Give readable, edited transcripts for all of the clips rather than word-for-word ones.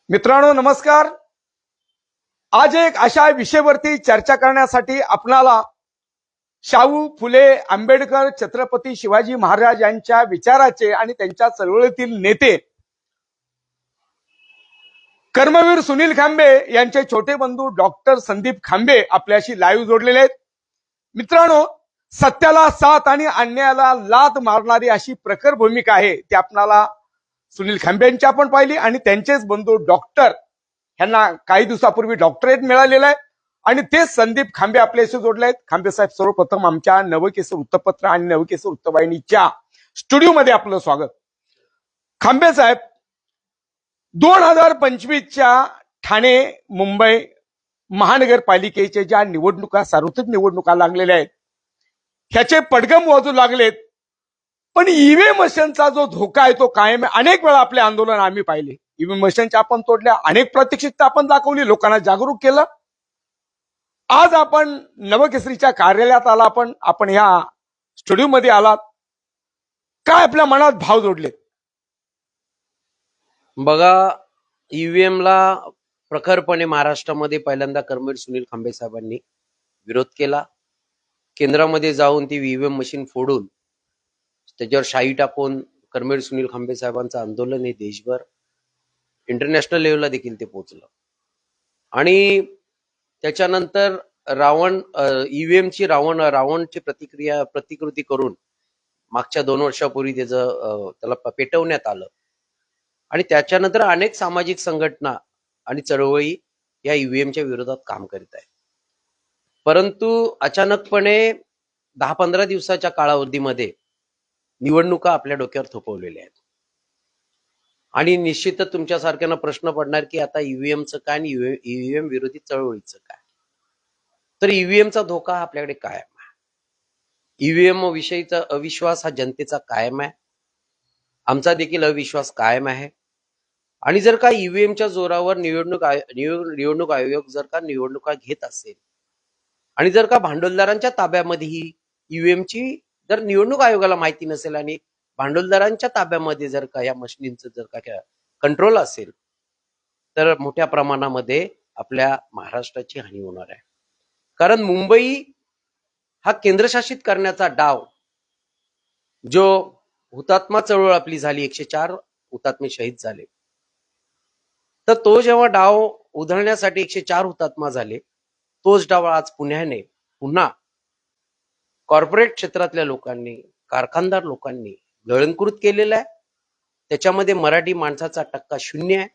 मित्रांनो नमस्कार. आज एक अशा विषयावरती चर्चा करण्यासाठी आपणाला शाहू फुले आंबेडकर छत्रपती शिवाजी महाराज यांच्या विचाराचे आणि त्यांच्या चळवळीतील नेते कर्मवीर सुनील खांबे यांचे छोटे बंधू डॉक्टर संदीप खांबे आपल्याशी लाईव्ह जोडलेले आहेत. मित्रांनो, सत्याला साथ आणि अन्यायाला लात मारणारी अशी प्रखर भूमिका आहे ती आपणाला सुनील खांबे यांची आपण पाहिली आणि त्यांचेच बंधू डॉक्टर यांना काही दिवसापूर्वी डॉक्टरेट मिळालेलं आहे आणि ते संदीप खांबे आपल्याशी जोडले आहेत. खांबे साहेब, सर्वप्रथम आमच्या नवकेसर वृत्तपत्र आणि नवकेसर वृत्तवाहिनीच्या स्टुडिओमध्ये आपलं स्वागत. खांबे साहेब, 2025च्या ठाणे मुंबई महानगरपालिकेच्या ज्या निवडणुका, सार्वत्रिक निवडणुका लागलेल्या आहेत, ह्याचे पडगम वाजू लागलेत. पण ईव्हीएम मशीनचा जो धोका आहे तो कायम आहे. अनेक वेळा आपले आंदोलन आम्ही पाहिले, ईव्हीएम मशीनच्या आपण तोडल्या, अनेक प्रात्यक्षिकता आपण दाखवली, लोकांना जागरूक केलं. आज आपण नवकेसरीच्या कार्यालयात आला, आपण ह्या स्टुडिओमध्ये आलात, काय आपल्या मनात भाव जोडले? बघा, ईव्हीएमला प्रखरपणे महाराष्ट्रामध्ये पहिल्यांदा कर्मवीर सुनील खांबे साहेबांनी विरोध केला. केंद्रामध्ये जाऊन ती ईव्हीएम मशीन फोडून त्याच्यावर शाई टाकून कर्मवीर सुनील खांबे साहेबांचं आंदोलन हे देशभर इंटरनॅशनल लेवलला देखील ते पोहोचलं. आणि त्याच्यानंतर ईव्हीएमची रावणची प्रतिकृती करून मागच्या 2 वर्षापूर्वी त्याला पेटवण्यात आलं. आणि त्याच्यानंतर अनेक सामाजिक संघटना आणि चळवळी या ईव्हीएमच्या विरोधात काम करीत आहेत. परंतु अचानकपणे 10-15 दिवसाच्या कालावधीमध्ये निवडणुका आपल्या डोक्यावर थोपवलेल्या आहेत. आणि निश्चितच तुमच्यासारख्यांना प्रश्न पडणार की आता ईव्हीएमचं काय आणि ईव्हीएम विरोधी चळवळीचं काय. तर ईव्हीएमचा धोका आपल्याकडे कायम आहे. ईव्हीएम विषयीचा अविश्वास हा जनतेचा कायम आहे. आमचा देखील अविश्वास कायम आहे. आणि जर का ईव्हीएमच्या जोरावर निवडणूक आयोग जर का निवडणुका घेत असेल आणि जर का भांडवलदारांच्या ताब्यामध्ये ही ईव्हीएमची जर निवडणूक आयोगाला माहिती नसेल आणि भांडवलदारांच्या ताब्यामध्ये जर का या मशिनींचं जर का कंट्रोल असेल तर मोठ्या प्रमाणामध्ये आपल्या महाराष्ट्राची हानी होणार आहे. कारण मुंबई हा केंद्रशासित करण्याचा डाव, जो हुतात्मा चळवळ आपली झाली, 104 हुतात्मे शहीद झाले, तर तो जेव्हा डाव उधळण्यासाठी 104 हुतात्मा झाले, तोच डाव आज पुण्याने पुन्हा कॉर्पोरेट क्षेत्रातल्या लोकांनी, कारखानदार लोकांनी गिळंकृत केलेला आहे. त्याच्यामध्ये मराठी माणसाचा टक्का 0 आहे.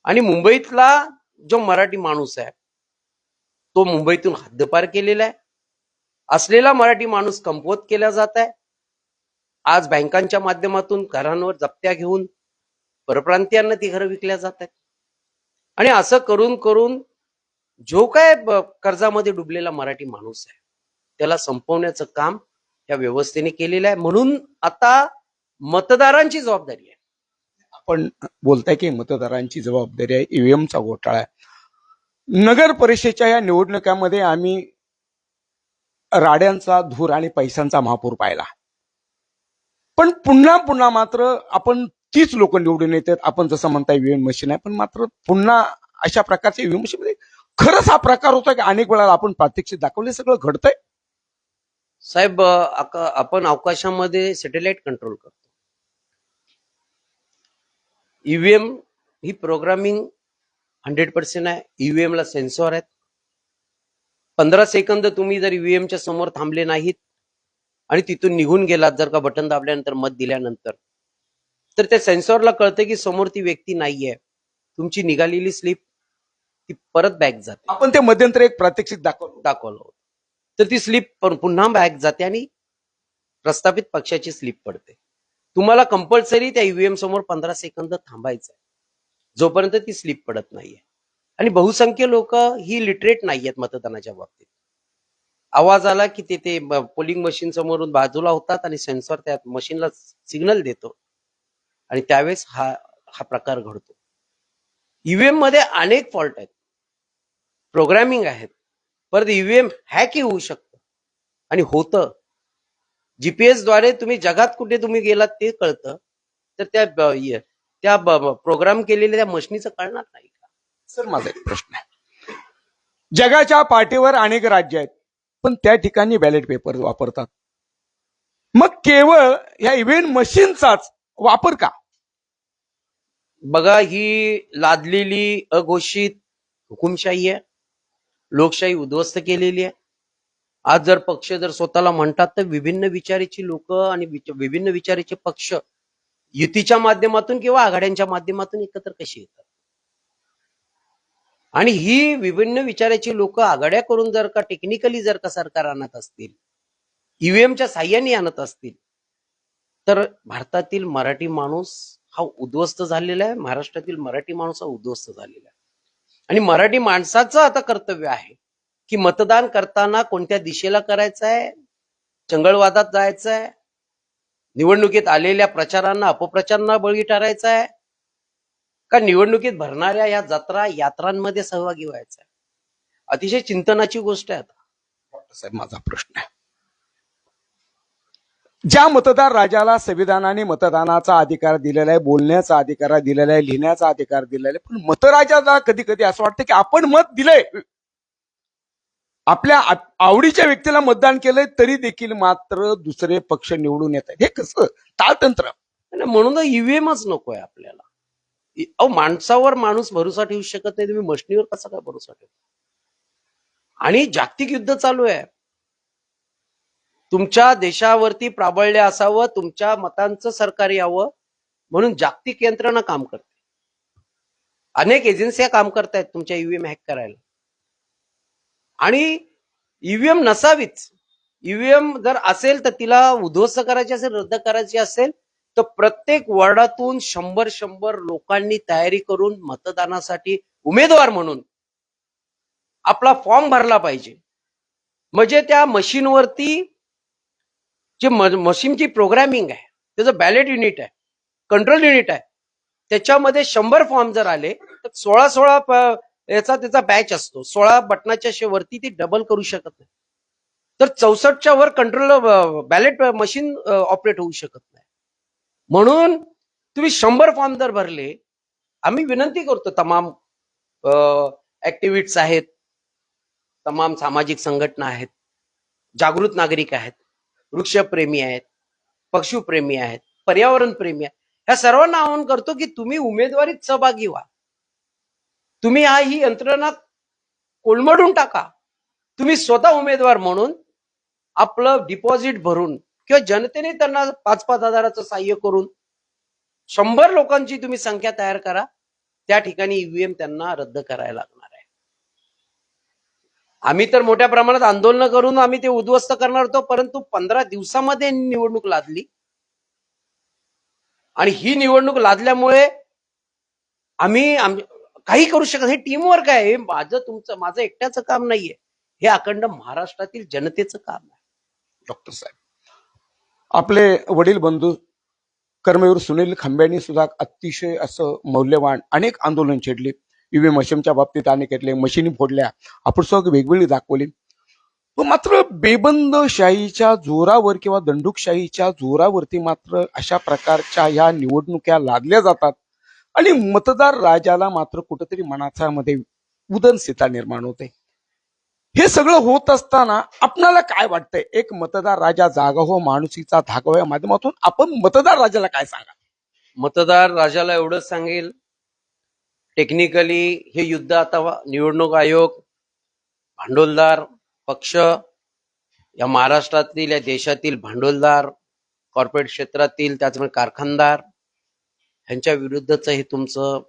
आणि मुंबईतला जो मराठी माणूस आहे तो मुंबईतून हद्दपार केलेला आहे. असलेला मराठी माणूस कमकुवत केला जात आहे. आज बँकांच्या माध्यमातून घरांवर जप्त्या घेऊन परप्रांतीयांना ती घरं विकल्या जात आहेत. आणि असं करून करून जो काय कर्जामध्ये डुबलेला मराठी माणूस आहे त्याला संपवण्याचं काम या व्यवस्थेने केलेलं आहे. म्हणून आता मतदारांची जबाबदारी आहे. आपण बोलताय की मतदारांची जबाबदारी आहे, ईव्हीएमचा घोटाळा आहे. नगर परिषदेच्या या निवडणुकांमध्ये आम्ही राड्यांचा धूर आणि पैशांचा महापूर पाहिला. पण पुन्हा पुन्हा मात्र आपण तीच लोक निवडून येतात. आपण जसं म्हणताय ईव्हीएम मशीन आहे, पण मात्र पुन्हा अशा प्रकारच्या ईव्हीएम मशीन मध्ये खरंच हा प्रकार होतोय की अनेक वेळा आपण प्रात्यक्षिक दाखवले सगळं घडतंय? साहेब, आपण अवकाशामध्ये सॅटेलाइट कंट्रोल करतो. ईव्हीएम ही प्रोग्रामिंग 100% आहे. ईव्हीएम ला सेन्सॉर आहेत. 15 सेकंद तुम्ही जर ईव्हीएमच्या समोर थांबले नाहीत आणि तिथून निघून गेलात, जर का बटन दाबल्यानंतर, मत दिल्यानंतर, तर त्या सेन्सॉरला कळतं की समोर ती व्यक्ती नाहीये. तुमची निघालेली स्लिप ती परत बॅक जाते. आपण ते मध्यंतरी एक प्रात्यक्षिक दाखवलं तर ती स्लिप पुन्हा बॅक जाते आणि प्रस्थापित पक्षाची स्लिप पडते. तुम्हाला कंपल्सरी त्या ईव्हीएम समोर 15 सेकंद थांबायचं आहे जोपर्यंत ती स्लिप पडत नाहीये. आणि बहुसंख्य लोक ही लिटरेट नाहीयेत मतदानाच्या बाबतीत. आवाज आला की ते पोलिंग मशीन समोरून बाजूला होतात आणि सेन्सॉर त्या मशीनला सिग्नल देतो आणि त्यावेळेस हा प्रकार घडतो. ईव्हीएम मध्ये अनेक फॉल्ट आहेत, प्रोग्रामिंग आहेत. परत ईव्हीएम हॅक होऊ शकतं आणि होतं. जीपीएस द्वारे तुम्ही जगात कुठे तुम्ही गेलात ते कळतं. तर त्या प्रोग्राम केलेल्या त्या मशिनीचं कळणार नाही का? सर माझा एक प्रश्न आहे, जगाच्या पाठीवर अनेक राज्य आहेत पण त्या ठिकाणी बॅलेट पेपर वापरतात, मग केवळ ह्या इव्हीएम मशीनचाच वापर का? बघा, ही लादलेली अघोषित हुकुमशाही आहे, लोकशाही उद्ध्वस्त केलेली आहे. आज जर पक्ष जर स्वतःला म्हणतात तर विभिन्न विचाराची लोक आणि विभिन्न विचाराचे पक्ष युतीच्या माध्यमातून किंवा आघाड्यांच्या माध्यमातून एकत्र कशी येतात. आणि ही विभिन्न विचाराची लोक आघाड्या करून जर का टेक्निकली जर का सरकार आणत असतील, ईव्हीएमच्या साह्याने आणत असतील, तर भारतातील मराठी माणूस हा उद्ध्वस्त झालेला आहे, महाराष्ट्रातील मराठी माणूस हा उद्ध्वस्त झालेला आहे. आणि मराठी माणसाचं आता कर्तव्य आहे की मतदान करताना कोणत्या दिशेला करायचं आहे, चंगळवादात जायचं आहे, निवडणुकीत आलेल्या प्रचारांना अपप्रचारांना बळी ठरायचं आहे, का निवडणुकीत भरणाऱ्या या जत्रा यात्रांमध्ये सहभागी व्हायचं आहे. अतिशय चिंतनाची गोष्ट आहे. आता डॉक्टर साहेब माझा प्रश्न आहे, ज्या मतदार राजाला संविधानाने मतदानाचा अधिकार दिलेला आहे, बोलण्याचा अधिकार दिलेला आहे, लिहिण्याचा अधिकार दिलेला आहे, पण मतराजाला कधी कधी असं वाटतं की आपण मत दिलंय, आपल्या आवडीच्या व्यक्तीला मतदान केलंय, तरी देखील मात्र दुसरे पक्ष निवडून येत आहेत. हे कसं ताळतंत्र? म्हणून ईव्हीएमच नकोय आपल्याला. अहो, माणसावर माणूस भरोसा ठेवू शकत नाही, तुम्ही मशिनीवर कसा काय भरोसा ठेवता? आणि जागतिक युद्ध चालू आहे. तुमच्या देशावरती प्राबल्य असावं, तुमच्या मतांचं सरकार यावं म्हणून जागतिक यंत्रणा काम करते. अनेक एजन्सिया काम करतायत तुमच्या ईव्हीएम हॅक करायला. आणि ईव्हीएम नसावीच. ईव्हीएम जर असेल तर तिला उद्ध्वस्त करायची असेल, रद्द करायची असेल तर प्रत्येक वॉर्डातून 100 लोकांनी तयारी करून मतदानासाठी उमेदवार म्हणून आपला फॉर्म भरला पाहिजे. म्हणजे त्या मशीनवरती जे मशीनची प्रोग्रामिंग आहे, त्याचं बॅलेट युनिट आहे, कंट्रोल युनिट आहे, त्याच्यामध्ये 100 फॉर्म जर आले तर 16 याचा त्याचा बॅच असतो. 16 बटनाच्या वरती ती डबल करू शकत नाही, तर 64च्या वर कंट्रोल बॅलेट मशीन ऑपरेट होऊ शकत नाही. म्हणून तुम्ही 100 फॉर्म जर भरले, आम्ही विनंती करतो, तमाम ऍक्टिव्हिस्ट्स आहेत, तमाम सामाजिक संघटना आहेत, जागृत नागरिक आहेत, वृक्षप्रेमी आहेत, पशुप्रेमी आहेत, पर्यावरण प्रेमी आहेत, ह्या सर्वांना आवाहन करतो की तुम्ही उमेदवारीत सहभागी व्हा. तुम्ही ही यंत्रणा कोलमडून टाका. तुम्ही स्वतः उमेदवार म्हणून आपलं डिपॉझिट भरून किंवा जनतेने त्यांना 5-5 हजाराचं सहाय्य करून 100 लोकांची तुम्ही संख्या तयार करा. त्या ठिकाणी ईव्हीएम त्यांना रद्द करायला लागणार आहे. आम्ही तर मोठ्या प्रमाणात आंदोलन करून आम्ही ते उद्ध्वस्त करणार होतो, परंतु 15 दिवसामध्ये निवडणूक लादली. आणि ही निवडणूक लादल्यामुळे आम्ही काही करू शकत. हे टीमवर्क आहे. हे माझं एकट्याचं काम नाहीये, हे अखंड महाराष्ट्रातील जनतेचं काम आहे. डॉक्टर साहेब, आपले वडील बंधू कर्मवीर सुनील खांबेंनी सुद्धा अतिशय असं मौल्यवान अनेक आंदोलन छेडली. ईव्हीएम मशीनच्या बाबतीत अनेक घेतले, मशीनी फोडल्या, आपण सगळं वेगवेगळी दाखवली. पण मात्र बेबंदशाहीच्या जोरावर किंवा दंडुकशाहीच्या जोरावरती मात्र अशा प्रकारच्या ह्या निवडणुका लादल्या जातात आणि मतदार राजाला मात्र कुठेतरी मनाच्या मध्ये उदनस्थिता निर्माण होते. हे सगळं होत असताना आपणाला काय वाटतंय, एक मतदार राजा जागा हो माणुसीचा धागा हो या माध्यमातून आपण मतदार राजाला काय सांगा? मतदार राजाला एवढंच सांगेल, टेक्निकली हे युद्ध आता निवडणूक आयोग, भांडवलदार पक्ष, या महाराष्ट्रातील या देशातील भांडवलदार, कॉर्पोरेट क्षेत्रातील त्याचमुळे कारखानदार ह्यांच्या विरुद्धच हे तुमचं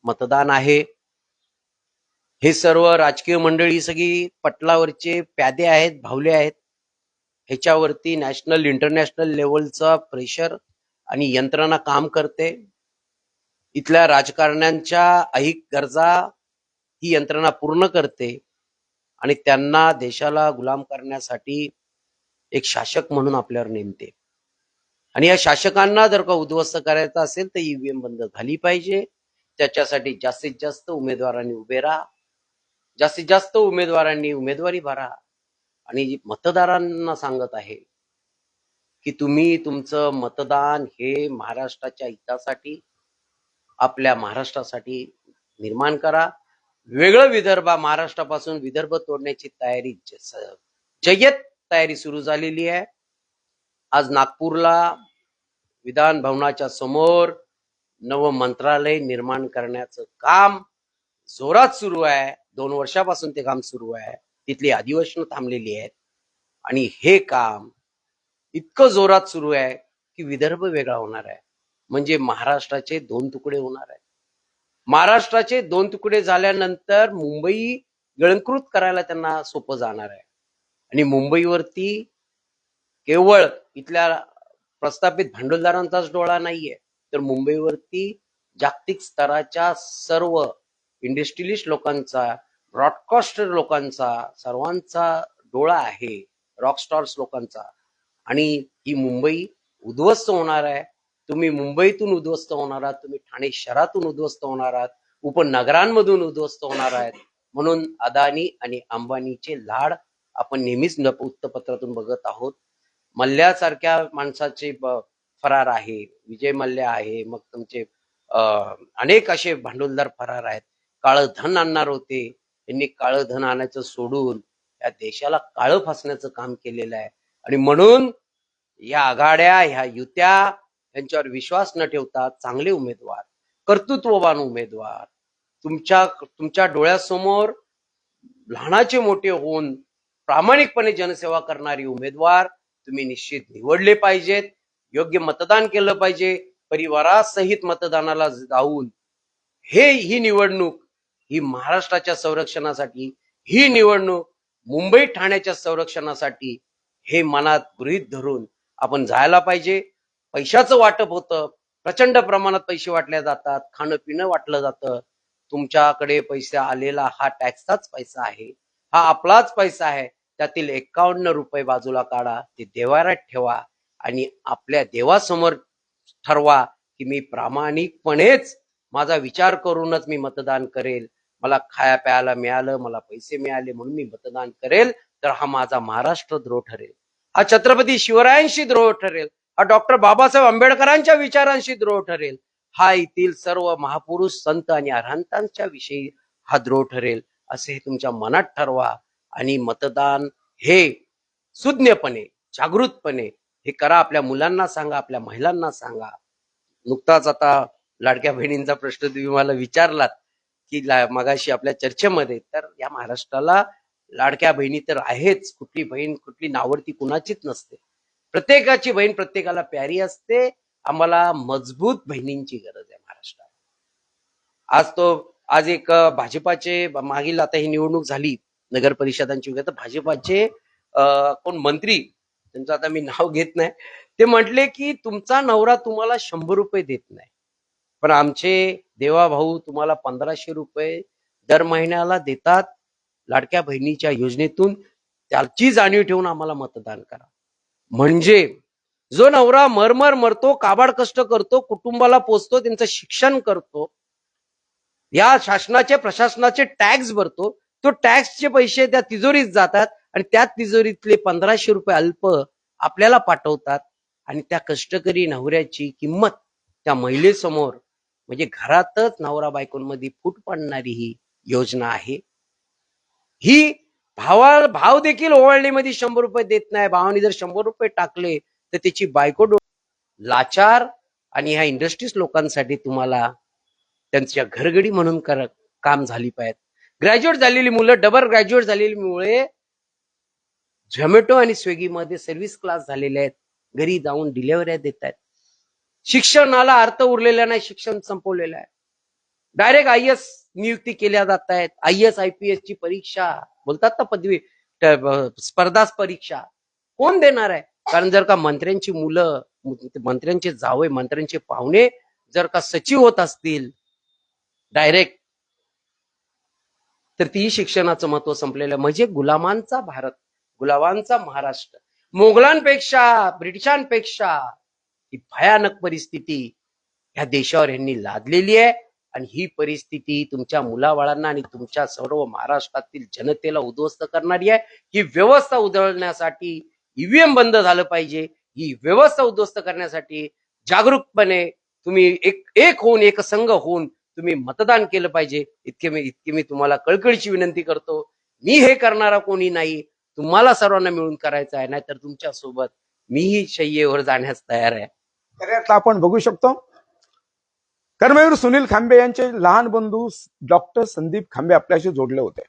मतदान आहे. हे सर्व राजकीय मंडळी सगळी पटलावरचे प्यादे आहेत, भावले आहेत. ह्याच्यावरती नॅशनल इंटरनॅशनल लेवलचा प्रेशर आणि यंत्रणा काम करते. इथल्या राजकारण्यांच्या ऐहिक गरजा ही यंत्रणा पूर्ण करते आणि त्यांना देशाला गुलाम करण्यासाठी एक शासक म्हणून आपल्यावर नेमते. आणि या शासकांना जर का उद्ध्वस्त करायचं असेल तर ईव्हीएम बंद झाली पाहिजे. त्याच्यासाठी जास्तीत जास्त उमेदवारांनी उभे राहा, जास्तीत जास्त उमेदवारांनी उमेदवारी भरा. आणि मतदारांना सांगत आहे की तुम्ही तुमचं मतदान हे महाराष्ट्राच्या हितासाठी, आपल्या महाराष्ट्रासाठी निर्माण करा. वेगळं विदर्भ, महाराष्ट्रापासून विदर्भ तोडण्याची तयारी जय्यत तयारी सुरू झालेली आहे. आज नागपूरला विधान भवनाच्या समोर नवं मंत्रालय निर्माण करण्याचं काम जोरात सुरू आहे. 2 वर्षापासून ते काम सुरू आहे. तिथली अधिवेशनं थांबलेली आहेत आणि हे काम इतकं जोरात सुरू आहे की विदर्भ वेगळा होणार आहे. म्हणजे महाराष्ट्राचे 2 तुकडे होणार आहेत. महाराष्ट्राचे 2 तुकडे झाल्यानंतर मुंबई गिळंकृत करायला त्यांना सोपं जाणार आहे आणि मुंबईवरती केवळ इथल्या प्रस्थापित भांडवलदारांचाच डोळा नाहीये, तर मुंबईवरती जागतिक स्तराच्या सर्व इंडस्ट्रियलिस्ट लोकांचा, ब्रॉडकास्टर लोकांचा, सर्वांचा डोळा आहे, रॉकस्टार्स लोकांचा. आणि ही मुंबई उद्ध्वस्त होणार आहे. तुम्ही मुंबईतून उद्ध्वस्त होणार आहात, तुम्ही ठाणे शहरातून उद्ध्वस्त होणार आहात, उपनगरांमधून उद्ध्वस्त होणार आहेत. म्हणून अदानी आणि अंबानीचे लाड आपण नेहमीच वृत्तपत्रातून बघत आहोत. मल्ल्यासारख्या माणसाचे फरार आहे, विजय मल्ल्या आहे, मग तुमचे अनेक असे भांडवलदार फरार आहेत. काळं धन आणणार होते, त्यांनी काळं धन आणायचं सोडून या देशाला काळं फासण्याचं काम केलेलं आहे. आणि म्हणून या आघाड्या, ह्या युत्या यांच्यावर विश्वास न ठेवता चांगले उमेदवार, कर्तृत्ववान उमेदवार तुमच्या डोळ्यासमोर लहानाचे मोठे होऊन प्रामाणिकपणे जनसेवा करणारी उमेदवार तुम्ही निश्चित निवडले पाहिजेत. योग्य मतदान केलं पाहिजे. परिवारासहित मतदानाला जाऊन ही निवडणूक ही महाराष्ट्राच्या संरक्षणासाठी, ही निवडणूक मुंबई ठाण्याच्या संरक्षणासाठी हे मनात गृहीत धरून आपण जायला पाहिजे. पैशाचं वाटप होतं, प्रचंड प्रमाणात पैसे वाटले जातात, खाणं पिणं वाटलं जातं. तुमच्याकडे पैसे आलेला हा टॅक्सचाच पैसा आहे, हा आपलाच पैसा आहे. त्यातील 51 रुपये बाजूला काढा, ते देवाऱ्यात ठेवा आणि आपल्या देवासमोर ठरवा की मी प्रामाणिकपणेच माझा विचार करूनच मी मतदान करेल. मला खाया प्यायला मिळालं, मला पैसे मिळाले म्हणून मी मतदान करेल, तर हा माझा महाराष्ट्र द्रोह ठरेल, हा छत्रपती शिवरायांशी द्रोह ठरेल, हा डॉक्टर बाबासाहेब आंबेडकरांच्या विचारांशी द्रोह ठरेल, हा येथील सर्व महापुरुष संत आणि अरहंतांच्या विषयी हा द्रोह ठरेल. असे तुमच्या मनात ठरवा आणि मतदान हे सुज्ञपणे, जागृतपणे हे करा. आपल्या मुलांना सांगा, आपल्या महिलांना सांगा. नुकताच आता लाडक्या बहिणींचा प्रश्न तुम्ही मला विचारलात की मगाशी आपल्या चर्चेमध्ये, तर या महाराष्ट्राला लाडक्या बहिणी तर आहेच. कुठली बहीण कुठली नावडती कुणाचीच नसते. प्रत्येकाची बहीण प्रत्येकाला प्यारी असते. आम्हाला मजबूत बहिणींची गरज आहे महाराष्ट्रात. आज एक भाजपाचे मागील आता ही निवडणूक झाली नगर परिषदांची वगैरे, तर भाजपाचे कोण मंत्री, त्यांचं आता मी नाव घेत नाही, ते म्हटले की तुमचा नवरा तुम्हाला 100 रुपये देत नाही, पण आमचे देवा भाऊ तुम्हाला 1500 रुपये दर महिन्याला देतात लाडक्या बहिणीच्या योजनेतून. त्याची जाणीव ठेवून आम्हाला मतदान करा. म्हणजे जो नवरा मरमर मरतो, काबाड कष्ट करतो, कुटुंबाला पोचतो, त्यांचं शिक्षण करतो, या शासनाचे प्रशासनाचे टॅक्स भरतो, तो टॅक्सचे पैसे त्या तिजोरीत जातात आणि त्या तिजोरीतले 1500 रुपये अल्प आपल्याला पाठवतात. आणि त्या कष्टकरी नवऱ्याची किंमत त्या महिलेसमोर, म्हणजे घरातच नवरा बायकोंमध्ये फूट पडणारी ही योजना आहे. ही भाव देखील ओवाळणीमध्ये 100 रुपये देत नाही. भावाने जर 100 रुपये टाकले तर त्याची बायको लाचार. आणि ह्या इंडस्ट्रीज लोकांसाठी तुम्हाला त्यांच्या घरगडी म्हणून काम झाली पाहिजे. ग्रॅज्युएट झालेली मुलं, डबल ग्रॅज्युएट झालेली मुळे झोमॅटो आणि स्विगीमध्ये सर्व्हिस क्लास झालेले आहेत, घरी जाऊन डिलिव्हऱ्या देत आहेत. शिक्षणाला अर्थ उरलेला नाही, शिक्षण संपवलेलं आहे. डायरेक्ट IAS नियुक्ती केल्या जात आहेत. IAS IPS ची परीक्षा बोलतात ना, पदवी स्पर्धा परीक्षा कोण देणार आहे? कारण जर का मंत्र्यांची मुलं, मंत्र्यांचे जावई, मंत्र्यांचे पाहुणे जर का सचिव होत असतील डायरेक्ट, तर ती शिक्षणाचं महत्व संपलेलं. म्हणजे गुलामांचा भारत, गुलामांचा महाराष्ट्र, मोगलांपेक्षा, ब्रिटिशांपेक्षा ही भयानक परिस्थिती ह्या देशावर यांनी लादलेली आहे. आणि ही परिस्थिती तुमच्या मुलाबाळांना आणि तुमच्या सर्व महाराष्ट्रातील जनतेला उद्ध्वस्त करणारी आहे. ही व्यवस्था उधळण्यासाठी EVM बंद झालं पाहिजे. ही व्यवस्था उद्ध्वस्त करण्यासाठी जागरूकपणे तुम्ही एक होऊन एक संघ होऊन तुम्ही मतदान केलं पाहिजे. इतकी मी तुम्हाला कळकळीची विनंती करतो. मी हे करणारा कोणी नाही, तुम्हाला सर्वांना मिळून करायचं आहे, नाहीतर तुमच्या सोबत मीही शय्येवर जाण्यास तयार आहे. खऱ्यातलं आपण बघू शकतो कर्मवीर सुनील खांबे यांचे लहान बंधू डॉक्टर संदीप खांबे आपल्याशी जोडले होते.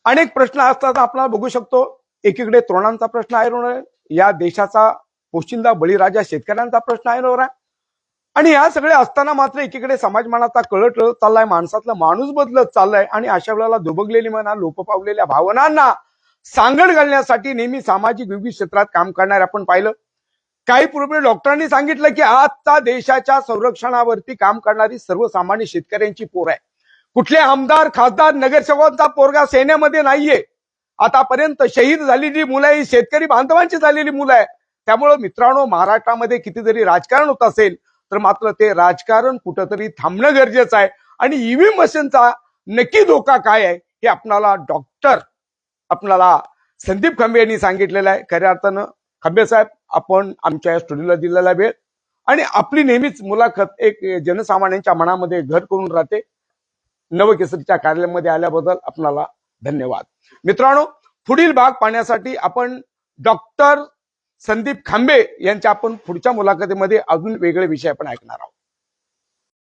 अनेक प्रश्न असतात आपल्याला बघू शकतो. एकीकडे तरुणांचा प्रश्न आहे, या देशाचा पोशिंदा बळीराजा शेतकऱ्यांचा प्रश्न आहे, आणि या सगळे असताना मात्र एकीकडे समाजमानाचा कळत चाललाय, माणसातला माणूस बदलत चाललाय, आणि अशा वेळेला दुबगलेली मना, लोप पावलेल्या भावनांना सांगड घालण्यासाठी नेहमी सामाजिक विविध क्षेत्रात काम करणारे आपण पाहिलं. काही पूर्वी डॉक्टरांनी सांगितलं की आजचा देशाच्या संरक्षणावरती काम करणारी सर्वसामान्य शेतकऱ्यांची पोर आहे. कुठले आमदार, खासदार, नगरसेवकांचा पोरगा सेनेमध्ये नाहीये. आतापर्यंत शहीद झालेली मुलं ही शेतकरी बांधवांची झालेली मुलं आहे. त्यामुळे मित्रांनो, महाराष्ट्रामध्ये किती जरी राजकारण होत असेल तर मात्र ते राजकारण कुठंतरी थांबणं गरजेचं आहे. आणि ईव्हीएम मशीनचा नक्की धोका काय आहे हे आपल्याला संदीप खांबे यांनी सांगितलेलं आहे. खऱ्या अर्थानं खांबे साहेब, आपण आमच्या या स्टुडिओला दिलेला वेळ आणि आपली नेहमीच मुलाखत एक जनसामान्यांच्या मनामध्ये घर करून राहते. नवकेसरीच्या कार्यालयामध्ये आल्याबद्दल आपल्याला धन्यवाद. मित्रांनो, पुढील भाग पाहण्यासाठी आपण डॉक्टर संदीप खांबे यांच्या आपण पुढच्या मुलाखतीमध्ये अजून वेगळे विषय आपण ऐकणार आहोत.